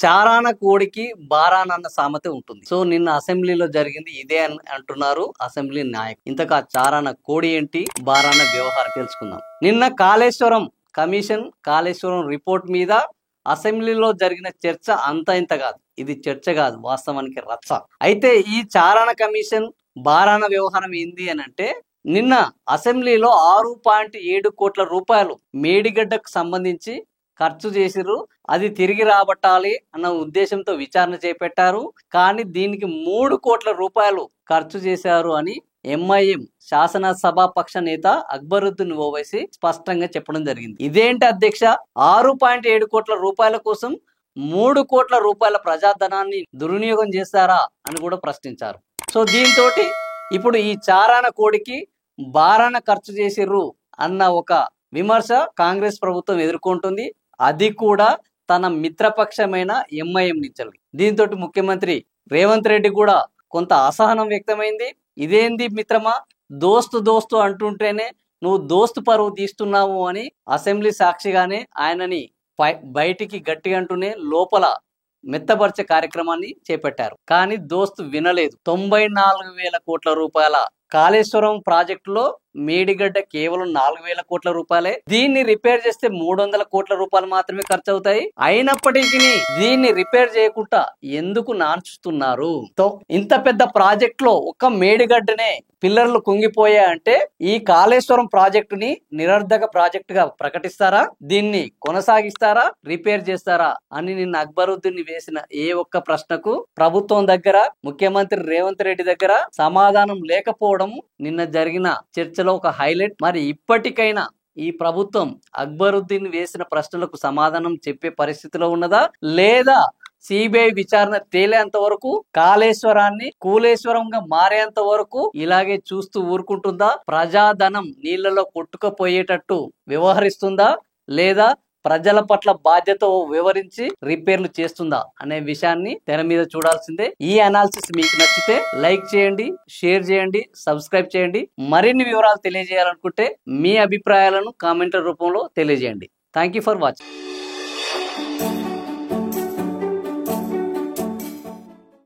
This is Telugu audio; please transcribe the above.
చారాన కోడికి బారాన అన్న సామెత ఉంటుంది. సో నిన్న అసెంబ్లీలో జరిగింది ఇదే అని అంటున్నారు అసెంబ్లీ నాయకులు. ఇంతకా చారాన కోడి ఏంటి, బారాన వ్యవహారం తెలుసుకుందాం. నిన్న కాళేశ్వరం కమిషన్, కాళేశ్వరం రిపోర్ట్ మీద అసెంబ్లీలో జరిగిన చర్చ అంత ఇంత కాదు. ఇది చర్చ కాదు, వాస్తవానికి రచ్చ. అయితే ఈ చారాన కమిషన్ బారాన వ్యవహారం ఏంది అని అంటే, నిన్న అసెంబ్లీలో 6.7 కోట్ల రూపాయలు మేడిగడ్డకు సంబంధించి ఖర్చు చేసిర్రు. అది తిరిగి రాబట్టాలి అన్న ఉద్దేశంతో విచారణ చేపట్టారు. కానీ దీనికి 3 కోట్ల రూపాయలు ఖర్చు చేశారు అని ఎంఐఎం శాసనసభాపక్ష నేత అక్బరుద్దీన్ ఓవైసీ స్పష్టంగా చెప్పడం జరిగింది. ఇదేంటి అధ్యక్ష, 6.7 కోట్ల రూపాయల కోసం 3 కోట్ల రూపాయల ప్రజాధనాన్ని దుర్వినియోగం చేస్తారా అని కూడా ప్రశ్నించారు. సో దీంతో ఇప్పుడు ఈ చారాన కోడికి బారాన ఖర్చు చేసిర్రు అన్న ఒక విమర్శ కాంగ్రెస్ ప్రభుత్వం ఎదుర్కొంటుంది. అది కూడా తన మిత్రపక్షమైన ఎంఐఎం నుంచి. దీంతో ముఖ్యమంత్రి రేవంత్ రెడ్డి కూడా కొంత అసహనం వ్యక్తమైంది. ఇదేంది మిత్రమా, దోస్తు అంటుంటేనే నువ్వు దోస్తు పరువు తీస్తున్నావు అని అసెంబ్లీ సాక్షిగానే ఆయనని బయటికి గట్టిగా అంటూనే లోపల మెత్తపరిచే కార్యక్రమాన్ని చేపట్టారు. కానీ దోస్తు వినలేదు. 94,000 కోట్ల రూపాయల కాళేశ్వరం ప్రాజెక్టులో మేడిగడ్డ కేవలం 4,000 కోట్ల రూపాయలే. దీన్ని రిపేర్ చేస్తే 300 కోట్ల రూపాయలు మాత్రమే ఖర్చు అవుతాయి. అయినప్పటికీ దీన్ని రిపేర్ చేయకుండా ఎందుకు నాన్చుతున్నారు? ఇంత పెద్ద ప్రాజెక్ట్ లో ఒక మేడిగడ్డనే పిల్లర్లు కుంగిపోయాయంటే ఈ కాళేశ్వరం ప్రాజెక్టుని నిరర్ధక ప్రాజెక్ట్ గా ప్రకటిస్తారా, దీన్ని కొనసాగిస్తారా, రిపేర్ చేస్తారా అని నిన్న అక్బరుద్దీన్ వేసిన ఏ ఒక్క ప్రశ్నకు ప్రభుత్వం దగ్గర, ముఖ్యమంత్రి రేవంత్ రెడ్డి దగ్గర సమాధానం లేకపోవడం నిన్న జరిగిన చర్చలో ఒక హైలైట్. మరి ఇప్పటికైనా ఈ ప్రభుత్వం అక్బరుద్దీన్ వేసిన ప్రశ్నలకు సమాధానం చెప్పే పరిస్థితిలో ఉన్నదా, లేదా సిబిఐ విచారణ తేలేంత వరకు, కాళేశ్వరాన్ని కూలేశ్వరంగా మారేంత వరకు ఇలాగే చూస్తూ ఊరుకుంటుందా, ప్రజాధనం నీళ్లలో కొట్టుకుపోయేటట్టు వ్యవహరిస్తుందా, లేదా ప్రజల పట్ల బాధ్యత వివరించి రిపేర్లు చేస్తుందా అనే విషయాన్ని తెర మీద చూడాల్సిందే. ఈ అనాలిసిస్ మీకు నచ్చితే లైక్ చేయండి, షేర్ చేయండి, సబ్స్క్రైబ్ చేయండి. మరిన్ని వివరాలు తెలియజేయాలనుకుంటే మీ అభిప్రాయాలను కామెంట్ రూపంలో తెలియజేయండి. Thank you for watching.